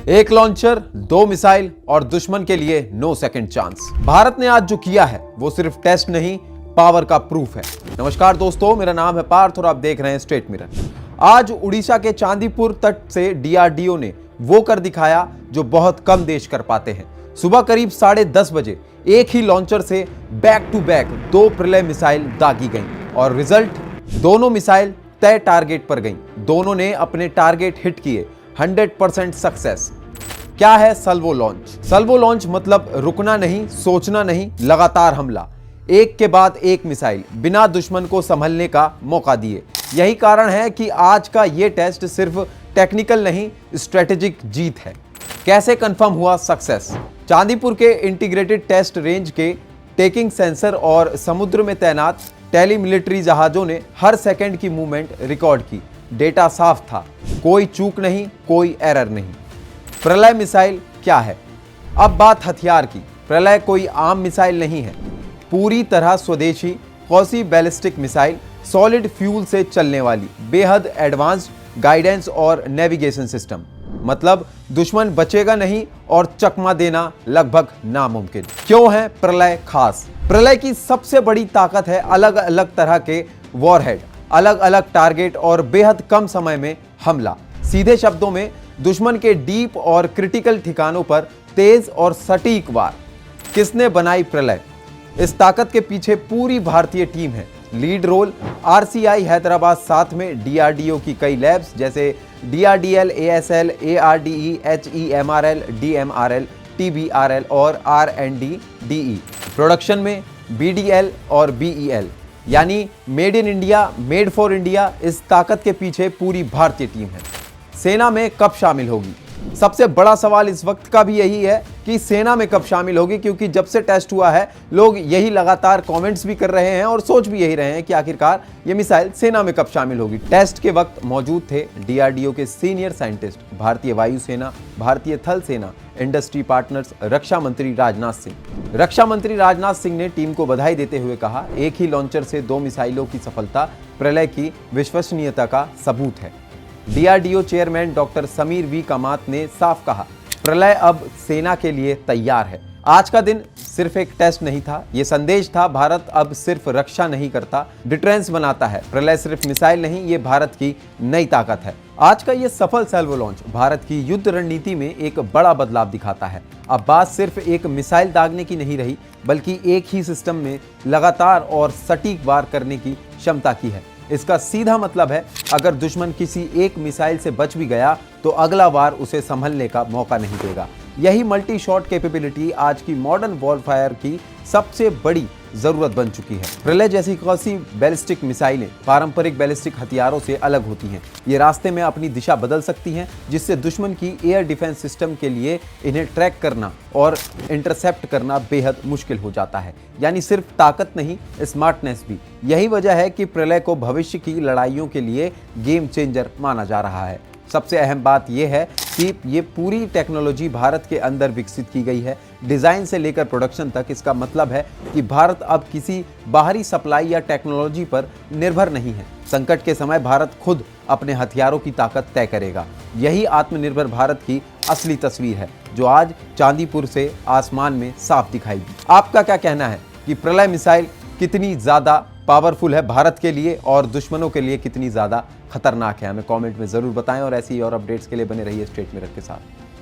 एक लॉन्चर, दो मिसाइल और दुश्मन के लिए नो सेकंड चांस। भारत ने आज जो किया है वो सिर्फ टेस्ट नहीं, पावर का प्रूफ है। नमस्कार दोस्तों, मेरा नाम है पार्थ और आप देख रहे हैं स्ट्रेट मिरर। आज उड़ीसा के चांदीपुर तट से डीआरडीओ ने वो कर दिखाया जो बहुत कम देश कर पाते हैं। सुबह करीब 10:30 बजे एक ही लॉन्चर से बैक टू बैक 2 प्रलय मिसाइल दागी गईं और रिजल्ट, दोनों मिसाइल तय टारगेट पर गईं। दोनों ने अपने टारगेट हिट किए। 100% सक्सेस। क्या है सल्वो लॉन्च? सल्वो लॉन्च मतलब रुकना नहीं, सोचना नहीं, लगातार हमला, एक के बाद एक मिसाइल, बिना दुश्मन को संभलने का मौका दिए। यही कारण है कि आज का यह टेस्ट सिर्फ टेक्निकल नहीं, स्ट्रेटेजिक जीत है। कैसे कंफर्म हुआ सक्सेस? चांदीपुर के इंटीग्रेटेड टेस्ट रेंज के टेकिंग सेंसर और समुद्र में तैनात टेली मिलिट्री जहाजों ने हर सेकंड की मूवमेंट रिकॉर्ड की। डेटा साफ था, कोई चूक नहीं, कोई एरर नहीं। प्रलय मिसाइल क्या है? अब बात हथियार की। प्रलय कोई आम मिसाइल नहीं है, पूरी तरह स्वदेशी कौसी बैलिस्टिक मिसाइल, सॉलिड फ्यूल से चलने वाली, बेहद एडवांस्ड गाइडेंस और नेविगेशन सिस्टम। मतलब दुश्मन बचेगा नहीं और चकमा देना लगभग नामुमकिन। क्यों है प्रलय खास? प्रलय की सबसे बड़ी ताकत है अलग अलग तरह के वॉरहेड, अलग अलग टारगेट और बेहद कम समय में हमला। सीधे शब्दों में दुश्मन के डीप और क्रिटिकल ठिकानों पर तेज और सटीक वार। किसने बनाई प्रलय? इस ताकत के पीछे पूरी भारतीय टीम है। लीड रोल आरसीआई हैदराबाद, साथ में डीआरडीओ की कई लैब्स जैसे डीआरडीएल, एएसएल, एआरडीई, एचईएमआरएल, डीएमआरएल, टीबीआरएल और आरएनडीडीई। प्रोडक्शन में बीडीएल और बीईएल, यानी made in India, made for India. इस ताकत के पीछे पूरी भारतीय टीम है। सेना में कब शामिल होगी? सबसे बड़ा सवाल इस वक्त का भी यही है कि सेना में कब शामिल होगी, क्योंकि जब से टेस्ट हुआ है लोग यही लगातार कमेंट्स भी कर रहे हैं और सोच भी यही रहे हैं कि आखिरकार ये मिसाइल सेना में कब शामिल होगी। टेस्ट के वक्त मौजूद थे डीआरडीओ के सीनियर साइंटिस्ट, भारतीय वायुसेना, भारतीय थल सेना, इंडस्ट्री पार्टनर्स, रक्षा मंत्री राजनाथ सिंह। रक्षा मंत्री राजनाथ सिंह ने टीम को बधाई देते हुए कहा, एक ही लॉन्चर से 2 मिसाइलों की सफलता प्रलय की विश्वसनीयता का सबूत है। DRDO chairman doctor Sameer V Kamat ने साफ कहा, प्रलय अब सेना के लिए तैयार है। आज का दिन सिर्फ एक टेस्ट नहीं था, यह संदेश था भारत अब सिर्फ रक्षा नहीं करता, डिफेंस बनाता है। प्रलय सिर्फ मिसाइल नहीं, ये भारत की नई ताकत है। आज का ये सफल सल्वो लॉन्च भारत की युद्ध रणनीति में एक बड़ा बदलाव दिखाता है। अब बात सिर्फ एक मिसाइल दागने की नहीं रही, बल्कि एक ही सिस्टम में लगातार और सटीक वार करने की क्षमता की है। इसका सीधा मतलब है, अगर दुश्मन किसी एक मिसाइल से बच भी गया तो अगला वार उसे संभलने का मौका नहीं देगा। यही मल्टी शॉट कैपेबिलिटी आज की मॉडर्न वॉरफायर की सबसे बड़ी जरूरत बन चुकी है। प्रलय जैसी कौसी बैलिस्टिक मिसाइलें पारंपरिक बैलिस्टिक हथियारों से अलग होती हैं। ये रास्ते में अपनी दिशा बदल सकती हैं, जिससे दुश्मन की एयर डिफेंस सिस्टम के लिए इन्हें ट्रैक करना और इंटरसेप्ट करना बेहद मुश्किल हो जाता है। यानी सिर्फ ताकत नहीं, स्मार्टनेस भी। यही वजह है कि प्रलय को भविष्य की लड़ाइयों के लिए गेम चेंजर माना जा रहा है। सबसे अहम बात यह है कि ये पूरी टेक्नोलॉजी भारत के अंदर विकसित की गई है, डिज़ाइन से लेकर प्रोडक्शन तक। इसका मतलब है कि भारत अब किसी बाहरी सप्लाई या टेक्नोलॉजी पर निर्भर नहीं है। संकट के समय भारत खुद अपने हथियारों की ताकत तय करेगा। यही आत्मनिर्भर भारत की असली तस्वीर है, जो आज चांदीपुर से आसमान में साफ दिखाई दी। आपका क्या कहना है कि प्रलय मिसाइल कितनी ज़्यादा पावरफुल है भारत के लिए और दुश्मनों के लिए कितनी ज़्यादा खतरनाक है? हमें कमेंट में ज़रूर बताएं और ऐसी और अपडेट्स के लिए बने रहिए स्ट्रेट मिरर के साथ।